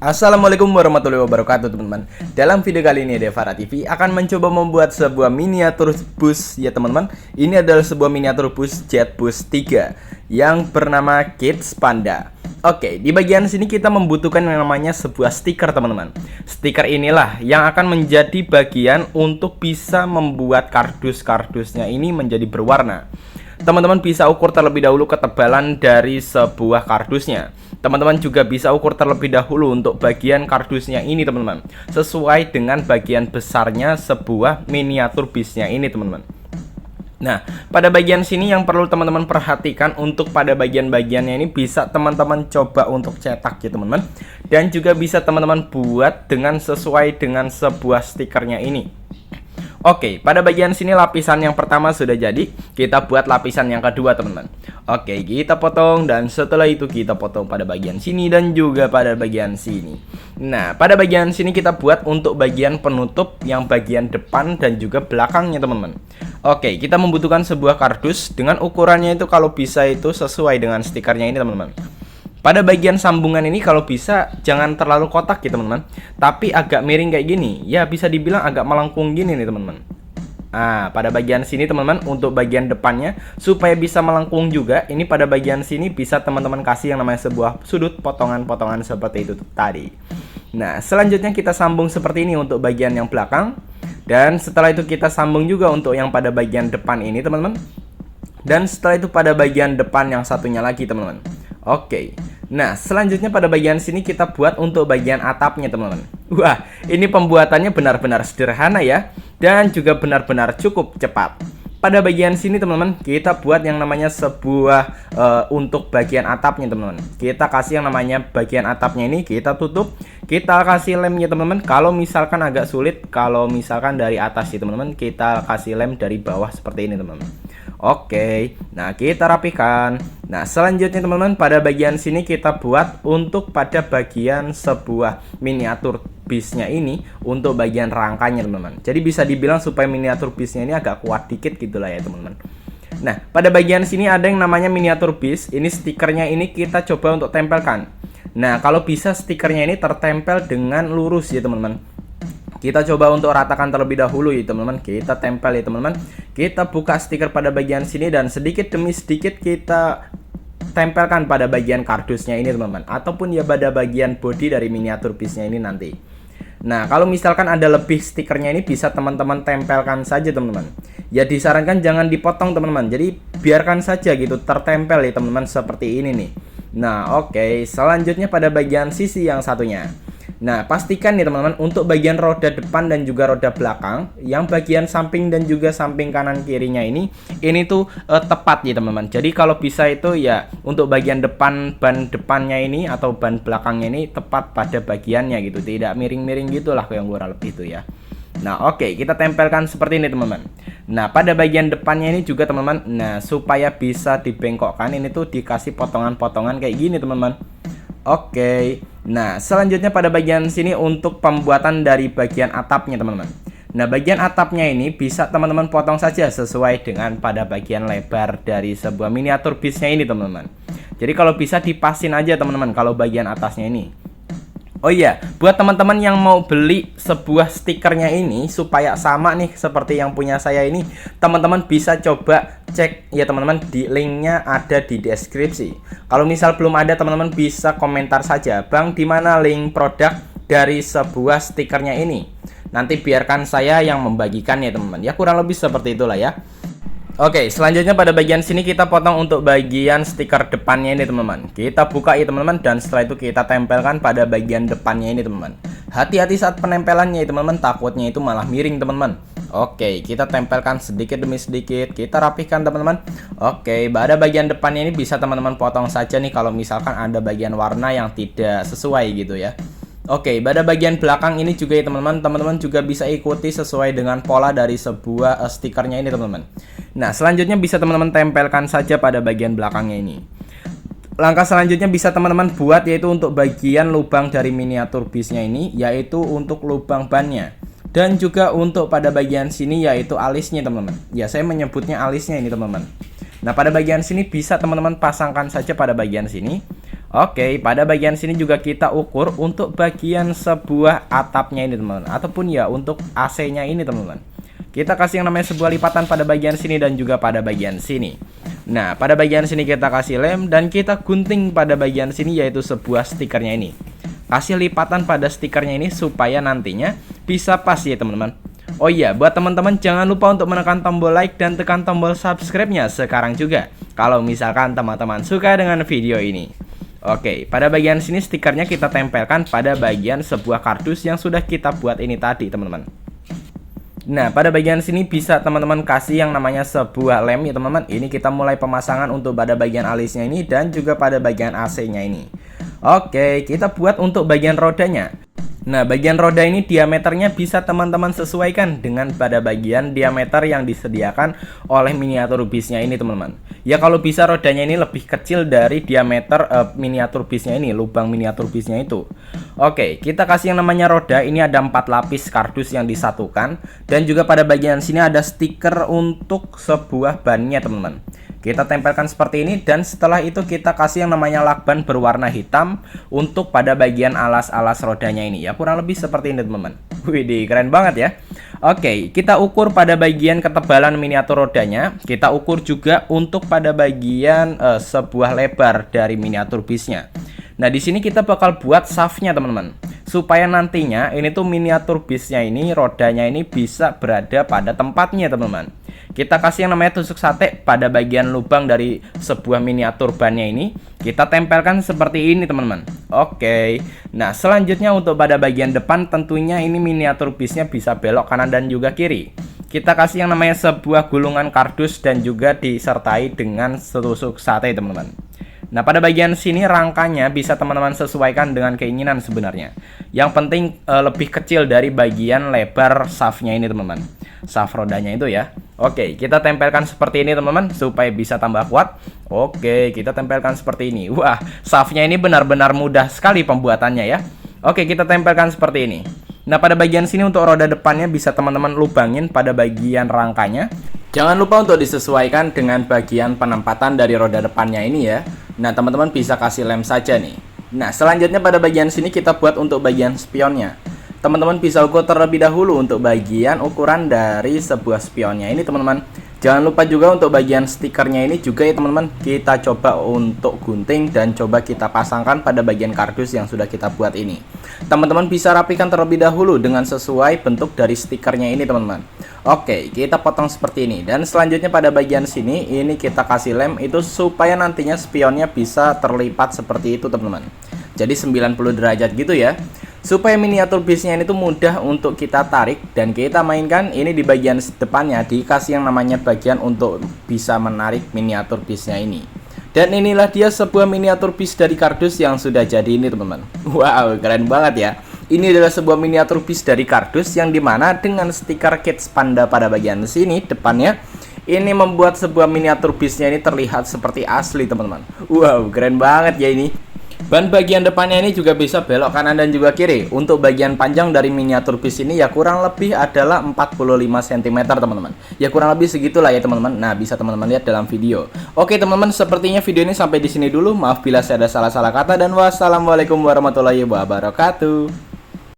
Assalamualaikum warahmatullahi wabarakatuh teman-teman. Dalam video kali ini Devara TV akan mencoba membuat sebuah miniatur bus ya teman-teman. Ini adalah sebuah miniatur bus JetBus 3 yang bernama Kids Panda. Oke, di bagian sini kita membutuhkan yang namanya sebuah stiker teman-teman. Stiker inilah yang akan menjadi bagian untuk bisa membuat kardus-kardusnya ini menjadi berwarna. Teman-teman bisa ukur terlebih dahulu ketebalan dari sebuah kardusnya. Teman-teman juga bisa ukur terlebih dahulu untuk bagian kardusnya ini teman-teman, sesuai dengan bagian besarnya sebuah miniatur bisnya ini teman-teman. Nah, pada bagian sini yang perlu teman-teman perhatikan untuk pada bagian-bagiannya ini bisa teman-teman coba untuk cetak ya teman-teman. Dan juga bisa teman-teman buat dengan sesuai dengan sebuah stikernya ini. Oke, pada bagian sini lapisan yang pertama sudah jadi. Kita buat lapisan yang kedua teman-teman. Oke, kita potong dan setelah itu kita potong pada bagian sini dan juga pada bagian sini. Nah, pada bagian sini kita buat untuk bagian penutup yang bagian depan dan juga belakangnya teman-teman. Oke, kita membutuhkan sebuah kardus dengan ukurannya itu kalau bisa itu sesuai dengan stikernya ini teman-teman. Pada bagian sambungan ini kalau bisa jangan terlalu kotak ya teman-teman, tapi agak miring kayak gini. Ya bisa dibilang agak melengkung gini nih teman-teman. Nah, pada bagian sini teman-teman untuk bagian depannya supaya bisa melengkung juga, ini pada bagian sini bisa teman-teman kasih yang namanya sebuah sudut potongan-potongan seperti itu tadi. Nah, selanjutnya kita sambung seperti ini untuk bagian yang belakang. Dan setelah itu kita sambung juga untuk yang pada bagian depan ini teman-teman. Dan setelah itu pada bagian depan yang satunya lagi teman-teman. Oke, nah selanjutnya pada bagian sini kita buat untuk bagian atapnya teman-teman. Wah, ini pembuatannya benar-benar sederhana ya, dan juga benar-benar cukup cepat. Pada bagian sini teman-teman, kita buat yang namanya sebuah untuk bagian atapnya teman-teman. Kita kasih yang namanya bagian atapnya ini, kita tutup, kita kasih lemnya teman-teman. Kalau misalkan agak sulit, kalau misalkan dari atas ya teman-teman, kita kasih lem dari bawah seperti ini teman-teman. Oke, nah kita rapikan. Nah selanjutnya teman-teman pada bagian sini kita buat untuk pada bagian sebuah miniatur bisnya ini untuk bagian rangkanya teman-teman. Jadi bisa dibilang supaya miniatur bisnya ini agak kuat dikit gitulah ya teman-teman. Nah pada bagian sini ada yang namanya miniatur bis. Ini stikernya ini kita coba untuk tempelkan. Nah kalau bisa stikernya ini tertempel dengan lurus ya teman-teman. Kita coba untuk ratakan terlebih dahulu ya teman-teman. Kita tempel ya teman-teman. Kita buka stiker pada bagian sini dan sedikit demi sedikit kita tempelkan pada bagian kardusnya ini teman-teman. Ataupun ya pada bagian body dari miniatur bisnya ini nanti. Nah kalau misalkan ada lebih stikernya ini bisa teman-teman tempelkan saja teman-teman. Ya disarankan jangan dipotong teman-teman. Jadi biarkan saja gitu tertempel ya teman-teman seperti ini nih. Nah oke, selanjutnya pada bagian sisi yang satunya. Nah pastikan nih teman-teman untuk bagian roda depan dan juga roda belakang, yang bagian samping dan juga samping kanan kirinya ini tuh tepat ya teman-teman. Jadi kalau bisa itu ya untuk bagian depan ban depannya ini atau ban belakangnya ini tepat pada bagiannya gitu, tidak miring-miring gitulah yang kurang lebih itu ya. Nah oke, kita tempelkan seperti ini teman-teman. Nah pada bagian depannya ini juga teman-teman, nah supaya bisa dibengkokkan ini tuh dikasih potongan-potongan kayak gini teman-teman. Oke, nah selanjutnya pada bagian sini untuk pembuatan dari bagian atapnya teman-teman. Nah bagian atapnya ini bisa teman-teman potong saja sesuai dengan pada bagian lebar dari sebuah miniatur bisnya ini teman-teman. Jadi kalau bisa dipasin aja teman-teman kalau bagian atasnya ini. Oh iya, buat teman-teman yang mau beli sebuah stikernya ini supaya sama nih seperti yang punya saya ini, teman-teman bisa coba cek ya teman-teman, di linknya ada di deskripsi. Kalau misal belum ada teman-teman bisa komentar saja, Bang di mana link produk dari sebuah stikernya ini. Nanti biarkan saya yang membagikan ya teman-teman. Ya kurang lebih seperti itulah ya. Oke, selanjutnya pada bagian sini kita potong untuk bagian stiker depannya ini teman-teman. Kita buka ya teman-teman dan setelah itu kita tempelkan pada bagian depannya ini teman-teman. Hati-hati saat penempelannya ya teman-teman, takutnya itu malah miring teman-teman. Oke, kita tempelkan sedikit demi sedikit, kita rapihkan teman-teman. Oke, pada bagian depannya ini bisa teman-teman potong saja nih kalau misalkan ada bagian warna yang tidak sesuai gitu ya. Oke, pada bagian belakang ini juga ya teman-teman, teman-teman juga bisa ikuti sesuai dengan pola dari sebuah stikernya ini teman-teman. Nah, selanjutnya bisa teman-teman tempelkan saja pada bagian belakangnya ini. Langkah selanjutnya bisa teman-teman buat yaitu untuk bagian lubang dari miniatur bisnya ini, yaitu untuk lubang bannya. Dan juga untuk pada bagian sini yaitu alisnya teman-teman. Ya, saya menyebutnya alisnya ini teman-teman. Nah, pada bagian sini bisa teman-teman pasangkan saja pada bagian sini. Oke, pada bagian sini juga kita ukur untuk bagian sebuah atapnya ini teman-teman, ataupun ya untuk AC-nya ini teman-teman. Kita kasih yang namanya sebuah lipatan pada bagian sini dan juga pada bagian sini. Nah, pada bagian sini kita kasih lem dan kita gunting pada bagian sini yaitu sebuah stikernya ini. Kasih lipatan pada stikernya ini supaya nantinya bisa pas ya teman-teman. Oh iya, buat teman-teman jangan lupa untuk menekan tombol like dan tekan tombol subscribe-nya sekarang juga kalau misalkan teman-teman suka dengan video ini. Oke, pada bagian sini stikernya kita tempelkan pada bagian sebuah kardus yang sudah kita buat ini tadi, teman-teman. Nah, pada bagian sini bisa teman-teman kasih yang namanya sebuah lem ya, teman-teman. Ini kita mulai pemasangan untuk pada bagian alisnya ini dan juga pada bagian AC-nya ini. Oke, kita buat untuk bagian rodanya. Nah, bagian roda ini diameternya bisa teman-teman sesuaikan dengan pada bagian diameter yang disediakan oleh miniatur bisnya ini, teman-teman. Ya, kalau bisa rodanya ini lebih kecil dari diameter miniatur bisnya ini, lubang miniatur bisnya itu. Oke, kita kasih yang namanya roda. Ini ada 4 lapis kardus yang disatukan dan juga pada bagian sini ada stiker untuk sebuah bannya, teman-teman. Kita tempelkan seperti ini dan setelah itu kita kasih yang namanya lakban berwarna hitam untuk pada bagian alas-alas rodanya ini ya, kurang lebih seperti ini teman-teman. Widih, keren banget ya. Oke, kita ukur pada bagian ketebalan miniatur rodanya. Kita ukur juga untuk pada bagian sebuah lebar dari miniatur bisnya. Nah, di sini kita bakal buat shaftnya teman-teman, supaya nantinya ini tuh miniatur bisnya ini, rodanya ini bisa berada pada tempatnya teman-teman. Kita kasih yang namanya tusuk sate pada bagian lubang dari sebuah miniatur bannya ini. Kita tempelkan seperti ini teman-teman. Oke, nah selanjutnya untuk pada bagian depan tentunya ini miniatur bisnya bisa belok kanan dan juga kiri. Kita kasih yang namanya sebuah gulungan kardus dan juga disertai dengan tusuk sate teman-teman. Nah, pada bagian sini rangkanya bisa teman-teman sesuaikan dengan keinginan sebenarnya. Yang penting lebih kecil dari bagian lebar shaftnya ini teman-teman. Shaft rodanya itu ya. Oke, kita tempelkan seperti ini teman-teman supaya bisa tambah kuat. Oke, kita tempelkan seperti ini. Wah, shaftnya ini benar-benar mudah sekali pembuatannya ya. Oke, kita tempelkan seperti ini. Nah, pada bagian sini untuk roda depannya bisa teman-teman lubangin pada bagian rangkanya. Jangan lupa untuk disesuaikan dengan bagian penempatan dari roda depannya ini ya. Nah, teman-teman bisa kasih lem saja nih. Nah, selanjutnya pada bagian sini kita buat untuk bagian spionnya. Teman-teman bisa ukur terlebih dahulu untuk bagian ukuran dari sebuah spionnya ini teman-teman. Jangan lupa juga untuk bagian stikernya ini juga ya teman-teman. Kita coba untuk gunting dan coba kita pasangkan pada bagian kardus yang sudah kita buat ini. Teman-teman bisa rapikan terlebih dahulu dengan sesuai bentuk dari stikernya ini teman-teman. Oke, kita potong seperti ini. Dan selanjutnya pada bagian sini ini kita kasih lem itu supaya nantinya spionnya bisa terlipat seperti itu teman-teman. Jadi 90 derajat gitu ya. Supaya miniatur bisnya ini tuh mudah untuk kita tarik dan kita mainkan. Ini di bagian depannya dikasih yang namanya bagian untuk bisa menarik miniatur bisnya ini. Dan inilah dia sebuah miniatur bis dari kardus yang sudah jadi ini teman-teman. Wow, keren banget ya. Ini adalah sebuah miniatur bis dari kardus yang dimana dengan stiker Kids Panda pada bagian sini depannya ini membuat sebuah miniatur bisnya ini terlihat seperti asli teman-teman. Wow, keren banget ya ini. Ban bagian depannya ini juga bisa belok kanan dan juga kiri. Untuk bagian panjang dari miniatur bis ini ya kurang lebih adalah 45 cm teman-teman. Ya kurang lebih segitulah ya teman-teman. Nah, bisa teman-teman lihat dalam video. Oke teman-teman, sepertinya video ini sampai di sini dulu. Maaf bila saya ada salah-salah kata dan wassalamualaikum warahmatullahi wabarakatuh.